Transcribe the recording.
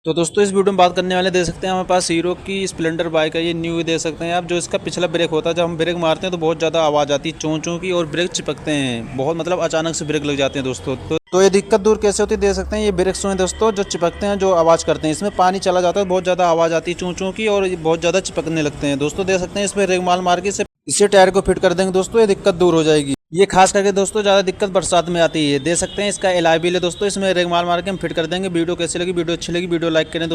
तो दोस्तों इस वीडियो में बात करने वाले, दे सकते हैं हमारे पास हीरो की स्प्लेंडर बाइक है, ये न्यू दे सकते हैं आप। जो इसका पिछला ब्रेक होता है, जब हम ब्रेक मारते हैं तो बहुत ज़्यादा आवाज़ आती है चों चों की, और ब्रेक चिपकते हैं बहुत, मतलब अचानक से ब्रेक लग जाते हैं दोस्तों। तो ये दिक्कत दूर कैसे होती है, दे सकते हैं ये ब्रेक शो है दोस्तों, जो चिपकते हैं, जो आवाज़ करते हैं, इसमें पानी चला जाता है, बहुत ज़्यादा आवाज़ आती है चों चों की, और ये बहुत ज़्यादा चिपकने लगते हैं दोस्तों। दे सकते हैं इसमें रेग माल मार के इसे टायर को फिट कर देंगे दोस्तों, ये दिक्कत दूर हो जाएगी। ये खास करके दोस्तों ज़्यादा दिक्कत बरसात में आती है। दे सकते हैं इसका एलआई बिल है दोस्तों, इसमें रेग माल मार के हम फिट कर देंगे। वीडियो कैसी लगी, वीडियो अच्छी लगी वीडियो लाइक करें दोस्तों।